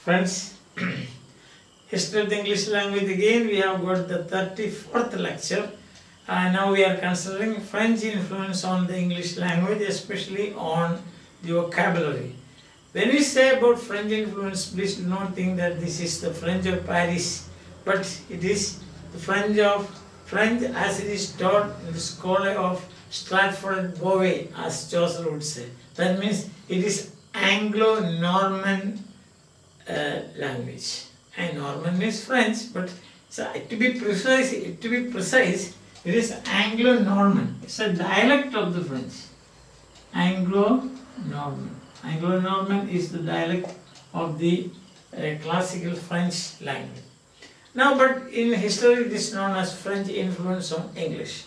Friends, history of the English language again. We have got the 34th lecture. Now we are considering French influence on the English language, especially on the vocabulary. When we say about French influence, please do not think that this is the French of Paris, but it is the French as it is taught in the school of Stratford and Bowie, as Chaucer would say. That means it is Anglo-Norman language. And Norman is French, but to be precise, it is Anglo-Norman. It's a dialect of the French. Anglo-Norman. Anglo-Norman is the dialect of the classical French language. Now, but in history, it is known as French influence on English.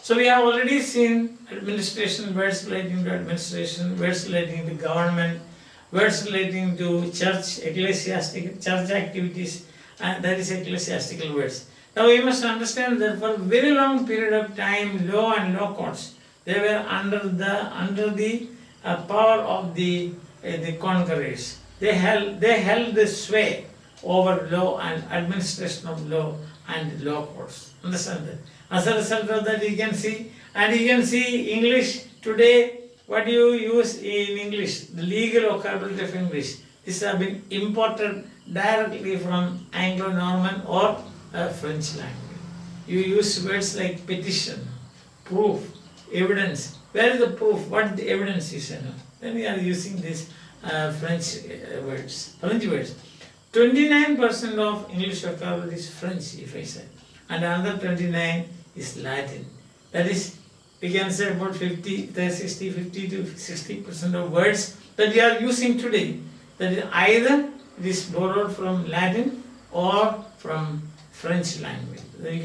So we have already seen administration, words relating to administration, words relating to government, words relating to church, ecclesiastical, church activities, and that is ecclesiastical words. Now we must understand that for a very long period of time, law and law courts, they were under the power of the conquerors. They held the sway over law and administration of law and law courts. Understand that? As a result of that, you can see English today. What you use in English, the legal vocabulary of English, this has been imported directly from Anglo-Norman or French language. You use words like petition, proof, evidence. Where is the proof? What is the evidence you say? Then we are using these French words. 29% of English vocabulary is French, if I say, and another 29 is Latin. That is, we can say about 50 to 60% of words that we are using today, that is either it is borrowed from Latin or from French language. You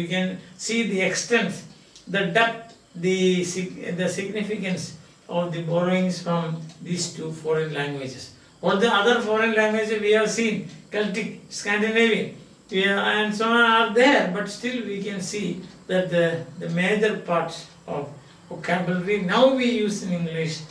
can see the extent, the depth, the significance of the borrowings from these two foreign languages. All the other foreign languages we have seen, Celtic, Scandinavian, and so on are there, but still we can see that the major parts of vocabulary now we use in English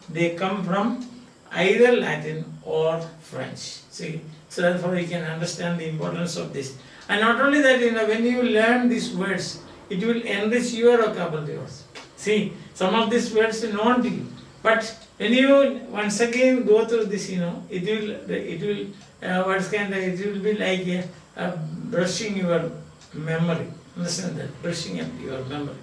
they come from either Latin or French. See, so therefore you can understand the importance of this. And not only that, when you learn these words, it will enrich your vocabulary also. See, some of these words are known to you, but when you once again go through this, it will be like brushing your memory. Understand that? Brushing up your memory.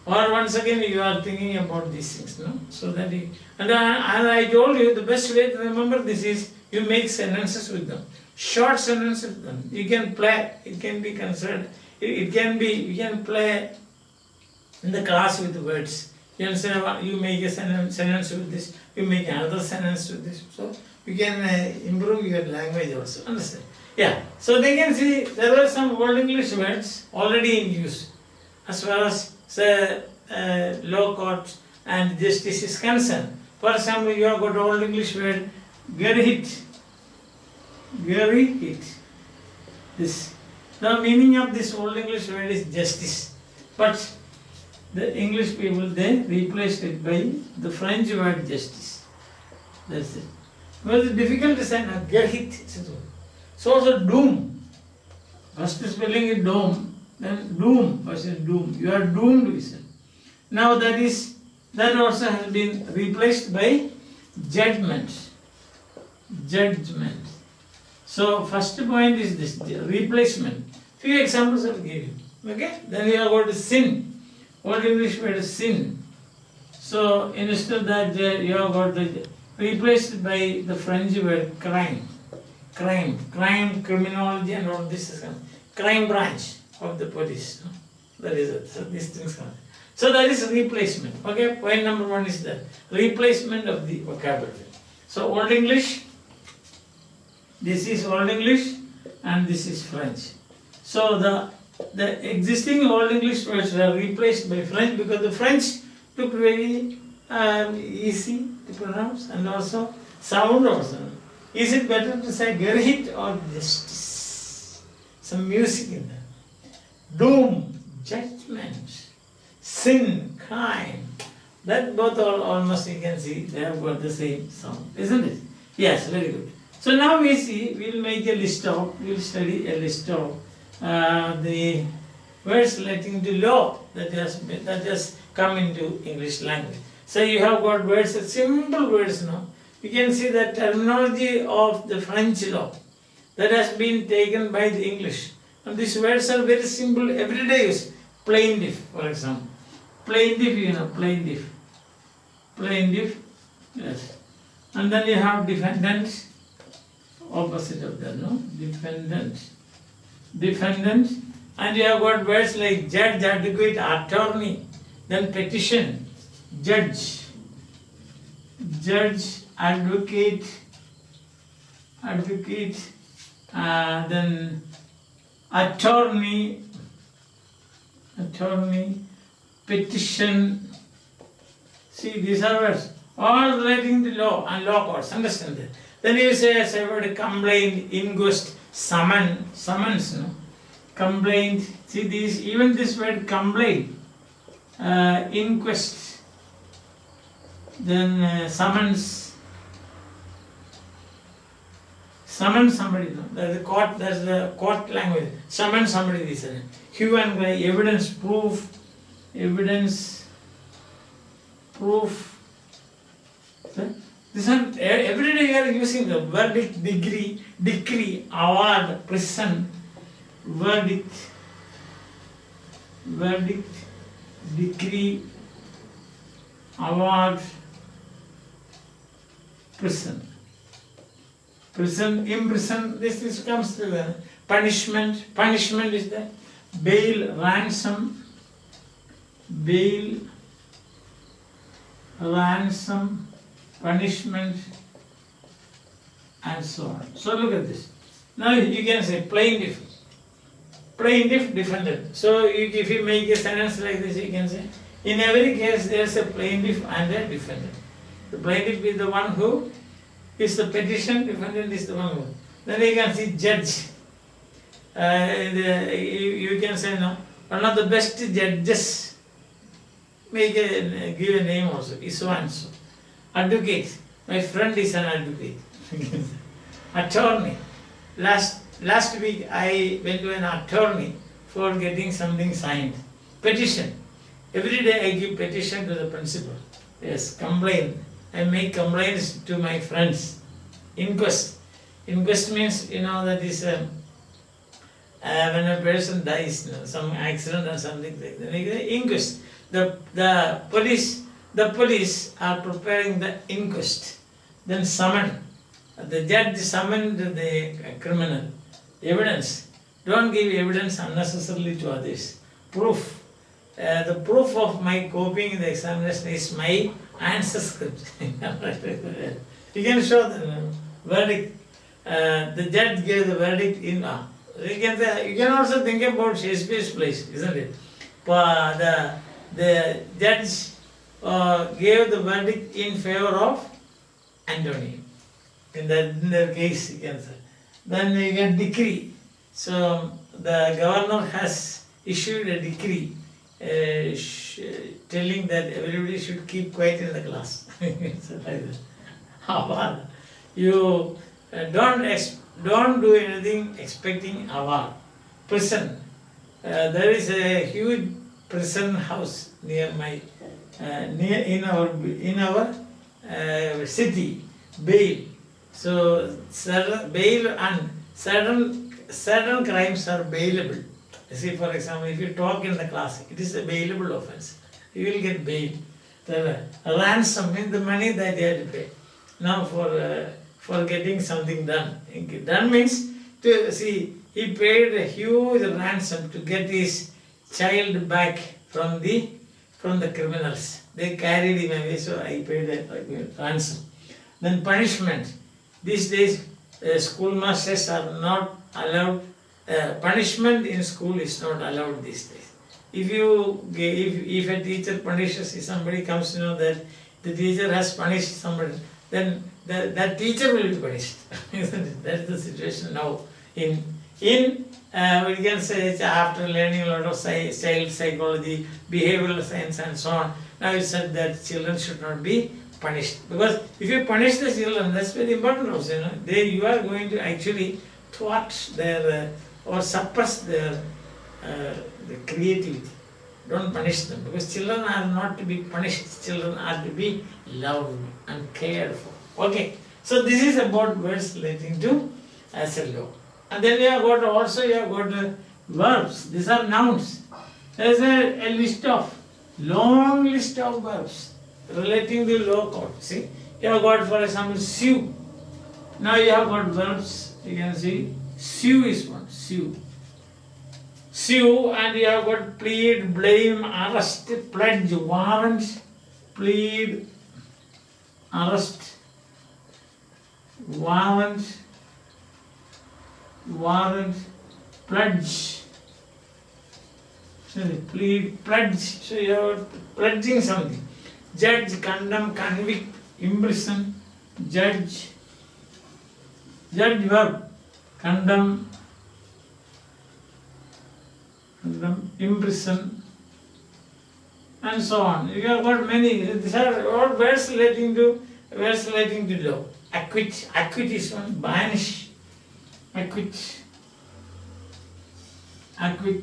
Or once again you are thinking about these things, no? So that and I told you the best way to remember this is you make sentences with them. Short sentences with them. You can play, it can be considered, you can play in the class with the words. You can say, you make a sentence with this, you make another sentence with this. So you can improve your language also. Understand? Yeah. So they can see there were some Old English words already in use as far as say law court and justice is concerned. For example, you have got Old English word gerhit. This. The meaning of this Old English word is justice. But the English people, they replaced it by the French word justice. That's it. Well, it's difficult to say gerhit. So also doom. First spelling is dome, then doom versus doom. You are doomed, we say. Now that also has been replaced by judgment. Judgment. So first point is this, replacement. Few examples I will give you. Okay? Then you have got sin. Old English word is sin. So instead of that you have got replaced by the French word crime. Crime, criminology and all this is crime branch of the police. No? That is it. So these things come. So that is replacement. Okay, point number one is that replacement of the vocabulary. So Old English, this is Old English and this is French. So the existing Old English words were replaced by French because the French look very easy to pronounce and also sound also. Is it better to say gerhit or justice? Some music in there. Doom, judgment, sin, crime. That both are almost you can see they have got the same sound, isn't it? Yes, very good. So now we see, we'll make a list of, we'll study a list of the words relating to law that has come into English language. So you have got words, simple words now. You can see the terminology of the French law that has been taken by the English. And these words are very simple, everyday use. Plaintiff, for example. Plaintiff, you know, plaintiff. Plaintiff, yes. And then you have defendant, opposite of that, no? Defendant. Defendant. And you have got words like judge, advocate, attorney, then petition, judge, judge, advocate, then attorney, petition. See, these are words, all relating to law and law courts, understand that. Then you say, as I word, complaint, inquest, summons, no? Complaint, see these, even this word complaint, inquest, then summons somebody, no? That's the court language, summon somebody, this is hue and cry, evidence, proof, These are every day you are using the verdict, decree, award, prison, verdict, decree, award, prison, imprison. This comes to the punishment. Punishment is the bail, ransom, punishment, and so on. So look at this. Now you can say plaintiff, defendant. So if you make a sentence like this, you can say, in every case there is a plaintiff and a defendant. The plaintiff is the one who is the petition, defendant is the one who. Then you can see judge. You can say, no, one of the best judges, give a name also, is so and so. Advocate, my friend is an advocate. Attorney, last week I went to an attorney for getting something signed. Petition, every day I give petition to the principal. Yes, complaint, I make complaints to my friends. Inquest means, that is when a person dies, some accident or something like that. Inquest, the police are preparing the inquest. Then summon. The judge summoned the criminal. Evidence. Don't give evidence unnecessarily to others. Proof. The proof of my copying in the examination is my answer script. You can show the verdict. The judge gave the verdict in. You can also think about Shakespeare's plays, isn't it? The judge gave the verdict in favor of Antony. In the case, you can say. Then you get decree. So the governor has issued a decree telling that everybody should keep quiet in the class. So like that. You don't do anything expecting award. Prison. There is a huge prison house near in our city. Bail. So bail and certain crimes are bailable. See, for example, if you talk in the class, it is a bailable offense. You will get bail. The ransom means the money that you have to pay. Now for getting something done. Done means he paid a huge ransom to get his child back from the criminals. They carried him away, so I paid a ransom. Then punishment. These days, schoolmasters are not allowed. Punishment in school is not allowed these days. If a teacher punishes, if somebody comes to know that the teacher has punished somebody, then that teacher will be punished. That's the situation now. We can say after learning a lot of child psychology, behavioral science and so on, now it's said that children should not be punished. Because if you punish the children, that's very important also, you are going to actually thwart their or suppress their the creativity. Don't punish them, because children are not to be punished, children are to be loved and cared for. Okay, so this is about words relating to as a law. And then you have got verbs, these are nouns. There is a long list of verbs relating to law code. See, you have got, for example, sue. Now you have got verbs, you can see, sue is one, sue. Sue, and you have got plead, blame, arrest, pledge, warrant, plead, arrest, warrant, pledge. Plead, pledge. So you are pledging something. Judge, condemn, convict, imprison, judge, verb, condemn, imprison, and so on. You have got many. These are all words relating to law. Acquit is one. Banish, acquit,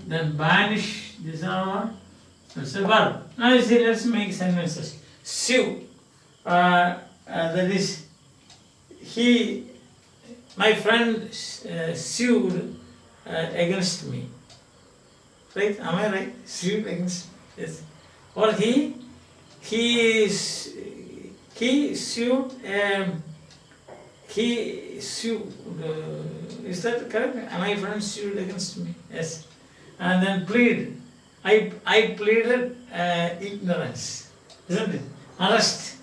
then banish. These are all. That's a verb. Now you see, let's make sentences. Sue. That is, my friend sued against me. Right? Am I right? Sued against, yes. Or he sued. Is that correct? My friend sued against me. Yes. And then plead. I pleaded ignorance. Isn't it? Arrest.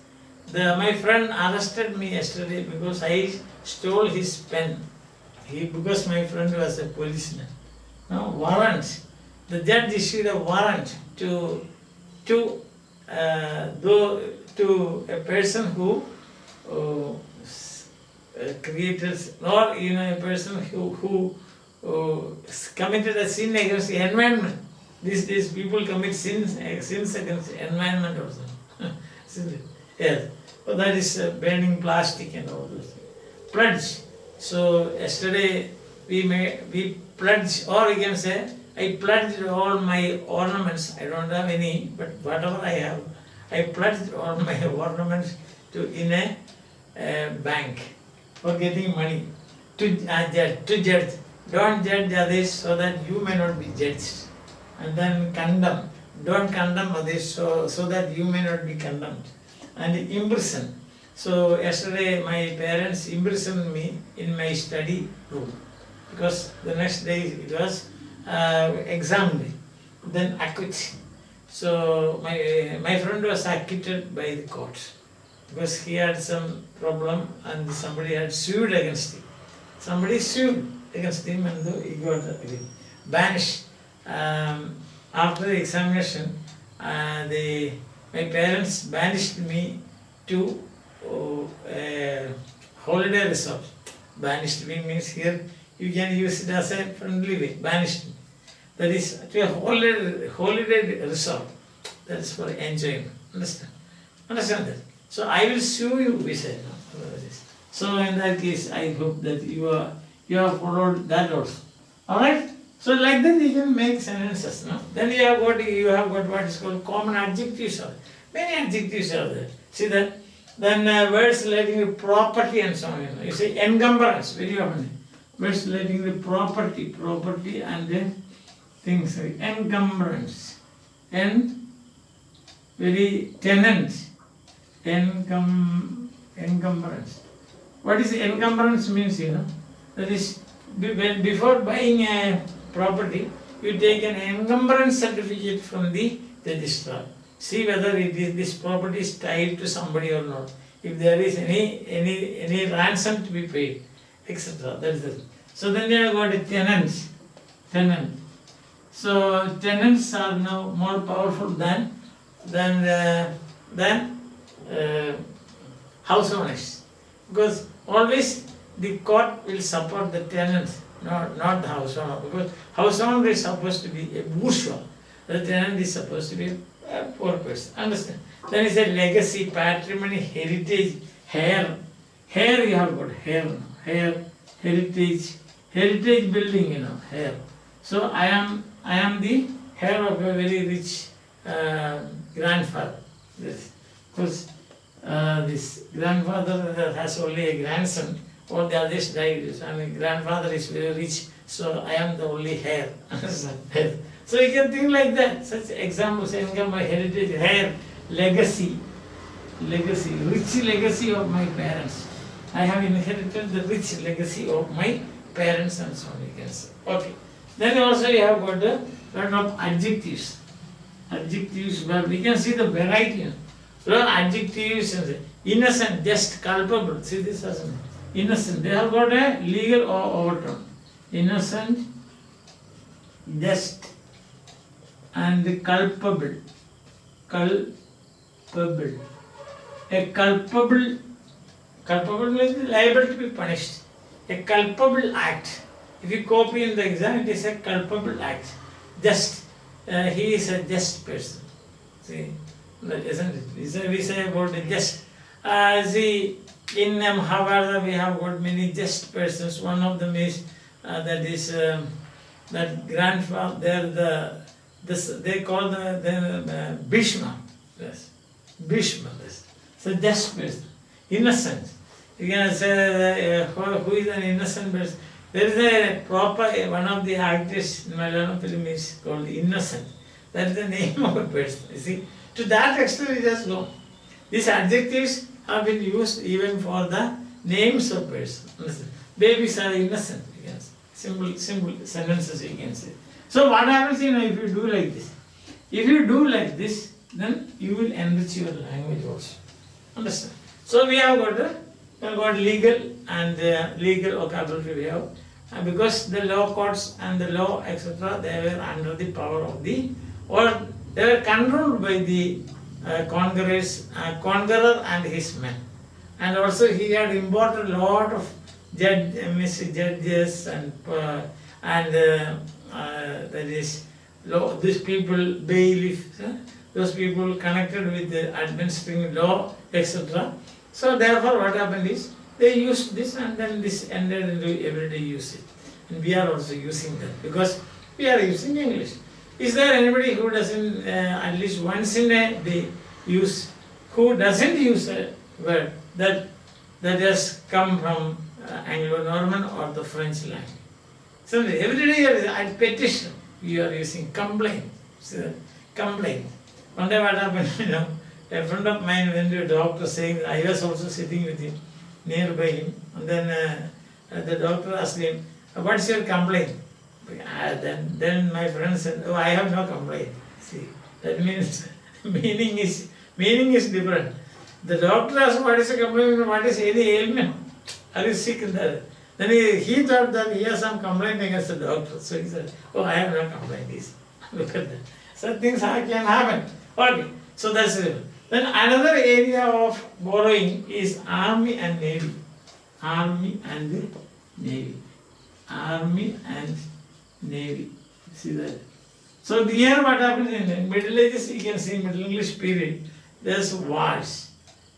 My friend arrested me yesterday because I stole his pen. Because my friend was a policeman. No, warrant. The judge issued a warrant to a person who created, or a person who committed a sin against the environment. These people commit sins against the environment also. Yes. So that is burning plastic and all those things. Pledge. So yesterday we pledge, or you can say, I pledged all my ornaments. I don't have any, but whatever I have, I pledged all my ornaments in a bank for getting money to judge. Don't judge others so that you may not be judged. And then condemn. Don't condemn others so that you may not be condemned. And imprison. So yesterday my parents imprisoned me in my study room because the next day it was exam day. Then acquit. So my friend was acquitted by the court because he had some problem and somebody had sued against him. Somebody sued against him and he got banished. After the examination, my parents banished me to a holiday resort. Banished me means here you can use it as a friendly way. Banished me. That is to a holiday resort. That is for enjoyment. Understand? Understand that? So I will sue you, we said. So in that case, I hope that you have followed that also. Alright? So like that you can make sentences. No? Then you have got what is called common adjectives. Many adjectives are there. See that? Then words relating to property and so on. You say encumbrance, very often. Words relating to property and then things like encumbrance. And very tenant. Encumbrance. What is encumbrance means, That is, before buying a property, you take an encumbrance certificate from the registrar. See whether this property is tied to somebody or not. If there is any ransom to be paid, etc. That is it. So then you have got a tenant. So tenants are now more powerful than house owners, because always the court will support the tenants, not the house owner, because house owner is supposed to be a bourgeois. The tenant is supposed to be a poor person. Understand? Then he said legacy, patrimony, heritage, hair. Hair you have got hair, hair, heritage, heritage building, hair. So I am the heir of a very rich grandfather. Yes. Because this grandfather has only a grandson, all the others died, and grandfather is very rich, so I am the only heir. So you can think like that, such examples, income, my heritage, hair, legacy, rich legacy of my parents. I have inherited the rich legacy of my parents and so on, you can say. Okay. Then also you have got the lot of adjectives. Adjectives, but we can see the variety. Lot of adjectives, innocent, just, culpable. See this as an innocent. They have got a legal overtone. Innocent, just, and culpable. Culpable. A culpable means liable to be punished. A culpable act. If you copy in the exam, it is a culpable act. Just, he is a just person. See, isn't it? We say about the just. See, in Mahabharata we have got many just persons. One of them is that grandfather. They call the Bhishma. Yes, Bhishma. Yes. So just person, innocent. You can say who is an innocent person. There is a proper, one of the actors in Malayalam film is called Innocent. That is the name of a person. You see, to that extent we just go. These adjectives have been used even for the names of persons. Babies are innocent, you can say. Simple sentences you can say. So what happens, if you do like this? If you do like this, then you will enrich your language also. Understand? So we have got legal and legal vocabulary we have. Because the law courts and the law, etc., they were under the power of or they were controlled by the conqueror and his men. And also he had imported a lot of judges and that is these people, bailiffs, those people connected with the administering law, etc. So therefore what happened is, they used this and then this ended into everyday usage. And we are also using that because we are using English. Is there anybody who doesn't at least once in a day who doesn't use a word that has come from Anglo-Norman or the French language? So every day at petition, we are using complaint. So, complaint. One day what happened, a friend of mine went to a doctor saying, I was also sitting with him, nearby him, and then the doctor asked him, what's your complaint? Then my friend said, oh, I have no complaint. See, that means meaning is different. The doctor asked what is a complaint, what is any ailment? Are you sick? Then he thought that he has some complaint against the doctor. So he said, oh, I have no complaint. Look at that. Such things can happen. Okay, so that's it. Then another area of borrowing is army and navy. Army and navy. Army and navy. See that? So here what happens in the Middle Ages, you can see Middle English period, there's wars.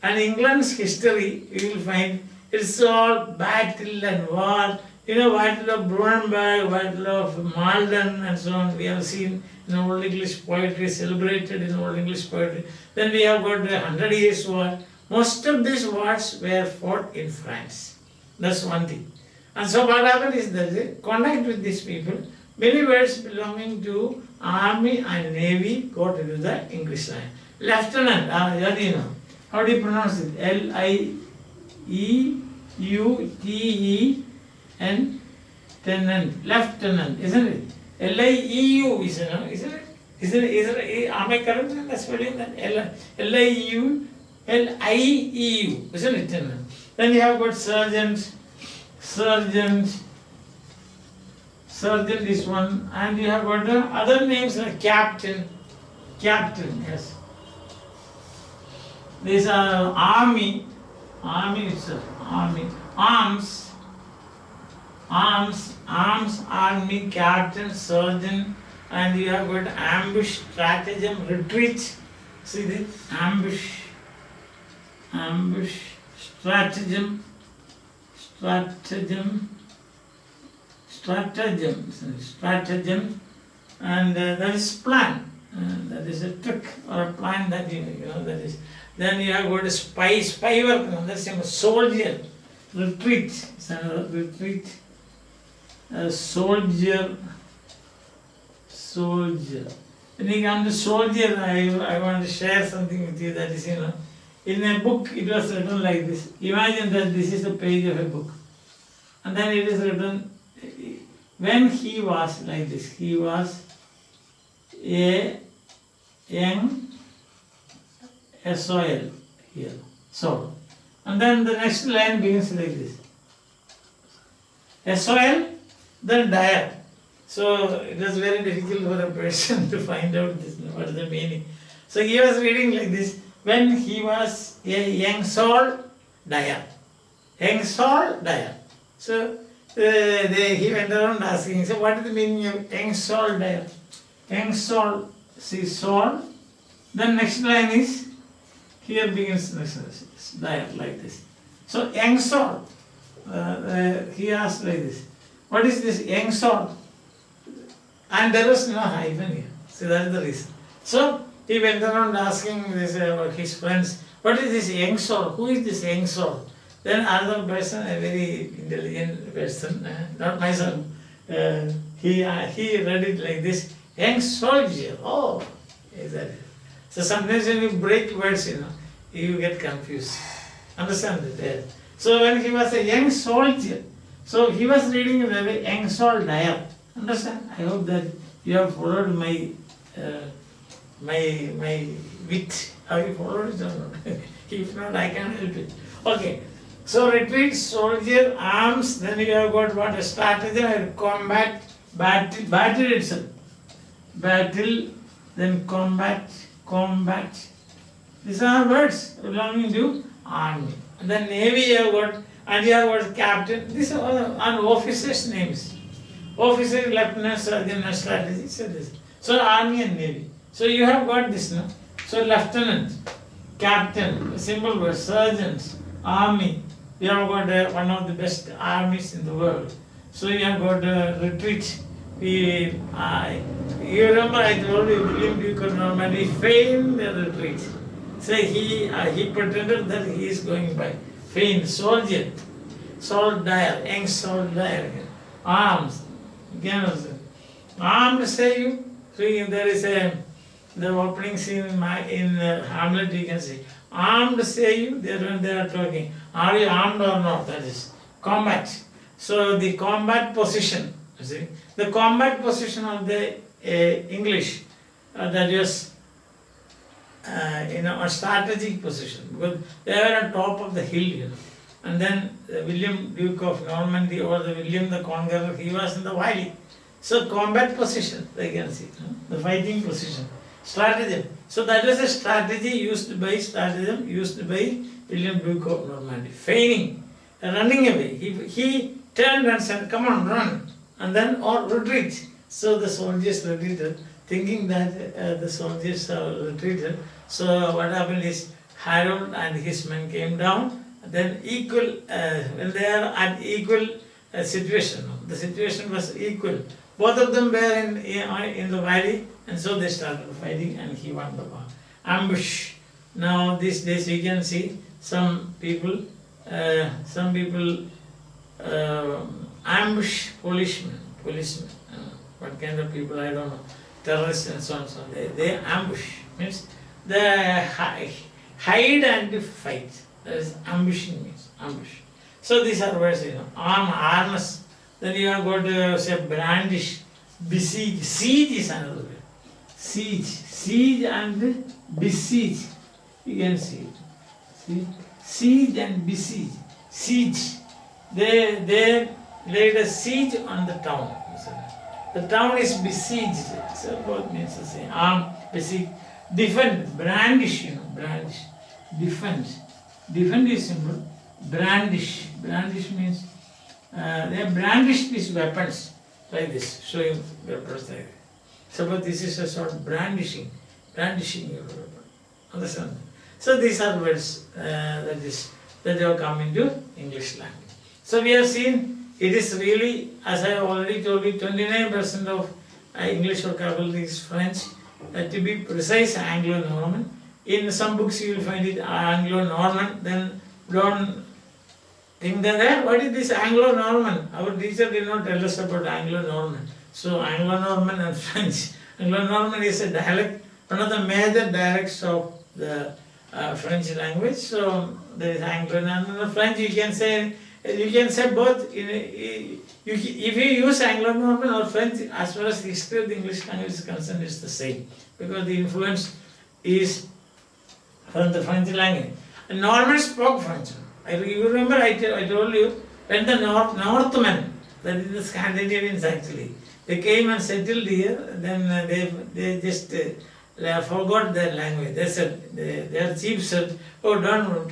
And England's history, you will find it's all battle and war. Battle of Brunanburg, Battle of Malden and so on, we have seen in Old English poetry, celebrated in Old English poetry. Then we have got the 100 Years' War. Most of these wars were fought in France. That's one thing. And so what happened is that they connect with these people. Many words belonging to army and navy got into the English line. Lieutenant, that you know. How do you pronounce it? L-I-E-U-T-E-N, tenant, lieutenant, isn't it? L-I-E-U, isn't it? Am I correct in the spelling? L-I-E-U, L-I-E-U, isn't it? Tenant. Then you have got sergeant is one, and you have got the other names like captain, yes. These are army itself, army, arms, army, captain, surgeon, and you have got ambush, stratagem, retreat, See the ambush, stratagem, and that is plan. That is a trick or a plan that you know that is. Then you have got a spy work. No? That's a soldier, retreat. It's another retreat. Soldier. When you come to soldier, I want to share something with you that is, you know, in a book it was written like this. Imagine that this is the page of a book. And then it is written, when he was like this, he was a young SOL here, soul. And then the next line begins like this. SOL, then dire. So it was very difficult for a person to find out this, what is the meaning. So he was reading like this, when he was a young soul, dire. Young soul, dire. So he went around asking, so what is the meaning of young soul, dire? Young soul, see soul. Then next line is, here begins next line, dire like this. So young soul, he asked like this, what is this young soul? And there was no hyphen here. See, that is the reason. So he went around asking this, his friends, what is this young soul? Who is this young soul? Then another person, a very intelligent person, not my son, he read it like this, young soldier. Oh, is that it? So sometimes when you break words, you know, you get confused. Understand it? Yeah. So when he was a young soldier, so he was reading a young soldier. Understand? I hope that you have followed my my wit. Have you followed it or not? If not, I can't help it. Okay. So retreat, soldier, arms. Then you have got what a stratagem, combat, battle itself. Battle, then combat. These are words belonging to army. And then navy you have got, and you have got captain. These are all officers' names. Officer, lieutenant, sergeant, strategy. So army and navy. So you have got this, no? So lieutenant, captain, simple word, sergeants, army. You have got one of the best armies in the world. So you have got retreat. You remember I told you William Duke of Normandy feigned the retreat. So he pretended that he is going by. Feigned, soldier, soldier, young soldier, arms. Again also. Armed say you. So there is the opening scene in Hamlet you can see. Armed say you, when they are talking. Are you armed or not? That is combat. So the combat position, you see. The combat position of the English, that is a strategic position, because they were on top of the hill, you know. And then William Duke of Normandy or the William the Conqueror, he was in the valley. So combat position, they can see, the fighting position. Stratagem. So that was a strategy used by William Duke of Normandy. Feigning, running away. He turned and said, come on, run. And then, or retreat. So the soldiers retreated, thinking that the soldiers have retreated. So what happened is, Harold and his men came down. Then equal, when they are at equal situation, the situation was equal. Both of them were in the valley, and so they started fighting, and he won the war. Ambush. Now these days you can see some people ambush policemen. What kind of people, I don't know. Terrorists and so on. So they ambush, means they hide and fight. That is ambushing, means ambush. So these are words, harness. Then you have got say brandish, besiege. Siege is another word. Siege and besiege. You can see it. See? Siege and besiege. Siege. They laid a siege on the town. The town is besieged. So both means the same. Arm, besiege. Defend, brandish, brandish. Defend is simple. Brandish. Brandish means they have brandished these weapons like this, showing weapons like this. Suppose this is a sort of brandishing your weapon. Understand? So these are words that have come into English language. So we have seen it is really, as I have already told you, 29% of English vocabulary is French. To be precise, Anglo-Norman. In some books you will find it Anglo-Norman. Then don't think that, what is this Anglo-Norman? Our teacher did not tell us about Anglo-Norman. So Anglo-Norman and French. Anglo-Norman is a dialect, one of the major dialects of the French language. So there is Anglo-Norman. French you can say both. If you use Anglo-Norman or French, as far as the history of the English language is concerned, it's the same, because the influence is from the French language. And Normans spoke French. You remember I told you, when the Northmen, that is the Scandinavians actually, they came and settled here, then they just forgot their language. They said, their chief said, oh, don't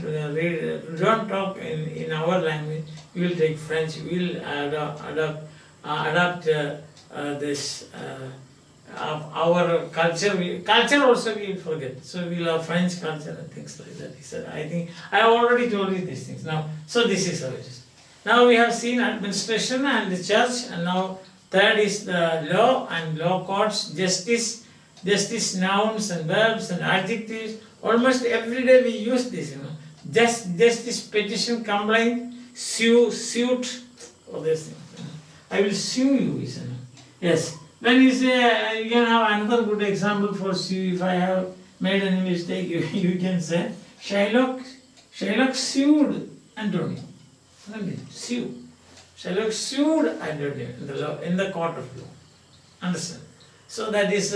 talk in our language, we will take French, we will adopt this, our culture. Culture also we will forget. So we will have French culture and things like that. He said, I think, I already told you these things. Now, so this is how it is. Now we have seen administration and the church, and now third is the law and law courts, justice, nouns and verbs and adjectives. Almost every day we use this, Justice, petition, complaint, sue, suit, all these things. I will sue you, yes. When you say, you can have another good example for sue. If I have made any mistake, you can say, Shylock sued Antonio. Sue. Shylock sued Antonio in the court of law. Understand? So that is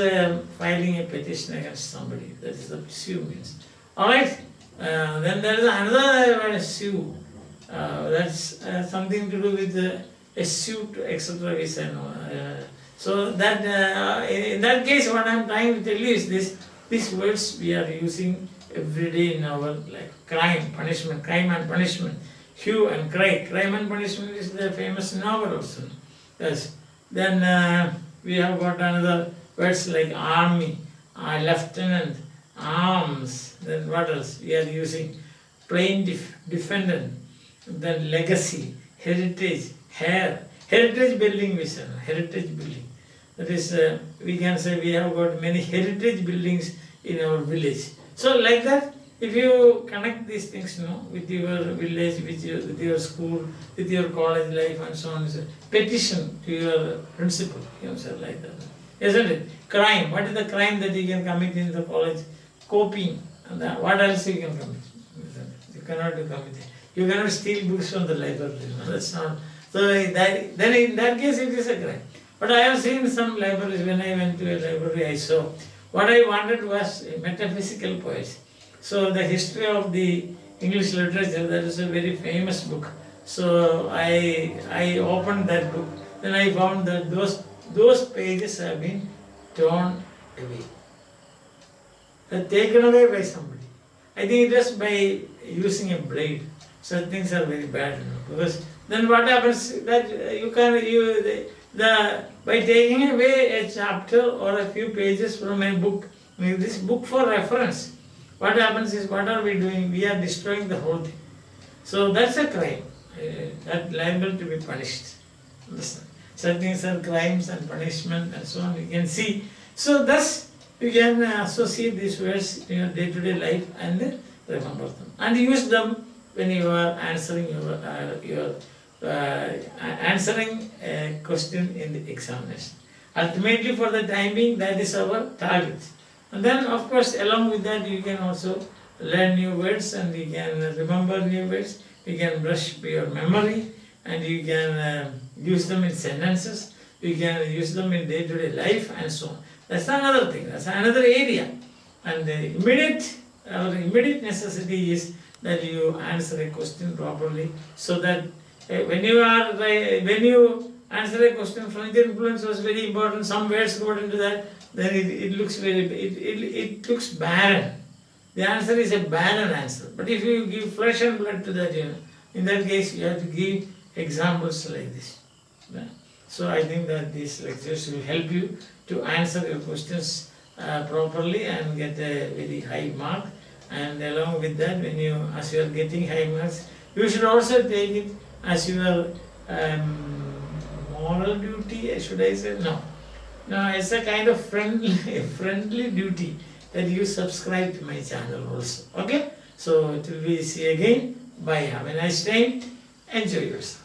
filing a petition against somebody. That is what sue means. Alright? Then there is another word, sue. That's something to do with a suit, etc. We say no. So that in that case, what I am trying to tell you is this: these words we are using every day in our life. Crime, punishment, crime and punishment, hue and cry. Crime and punishment is the famous novel also. Yes. Then we have got another words like army, lieutenant, arms. Then what else? We are using plaintiff, defendant. Then legacy, heritage, heritage building. We say heritage building. That is, we can say we have got many heritage buildings in our village. So like that, if you connect these things, with your village, with your school, with your college life and so on, petition to your principal, like that. Isn't it? Crime. What is the crime that you can commit in the college? Copying. And what else you can commit? You cannot commit. You cannot steal books from the library. That's not. So then in that case it is a crime. But I have seen some libraries. When I went to a library, I saw what I wanted was metaphysical poetry. So the history of the English literature, that is a very famous book. So I opened that book. Then I found that those pages have been torn away. They're taken away by somebody. I think it was by using a blade. Such things are very bad, because then what happens that by taking away a chapter or a few pages from a book, this book for reference, what happens is, what are we doing? We are destroying the whole thing. So that's a crime, that liable to be punished. Understand? Such things are crimes and punishment and so on. You can see. So thus you can associate these words in your day-to-day life and remember them and use them when you are answering answering a question in the examination. Ultimately, for the time being, that is our target. And then, of course, along with that, you can also learn new words and you can remember new words. You can brush your memory and you can use them in sentences. You can use them in day-to-day life and so on. That's another thing. That's another area. And our immediate necessity is that you answer a question properly, so that when you answer a question, French influence was very important. Some words got into that, then it looks barren. The answer is a barren answer. But if you give flesh and blood to that, in that case you have to give examples like this. So I think that these lectures will help you to answer your questions properly and get a very high mark. And along with that, as you are getting high marks, you should also take it as your moral duty, should I say? No. No, it's a kind of friendly duty that you subscribe to my channel also. Okay? So till we see again, bye. Have a nice time. Enjoy yourself.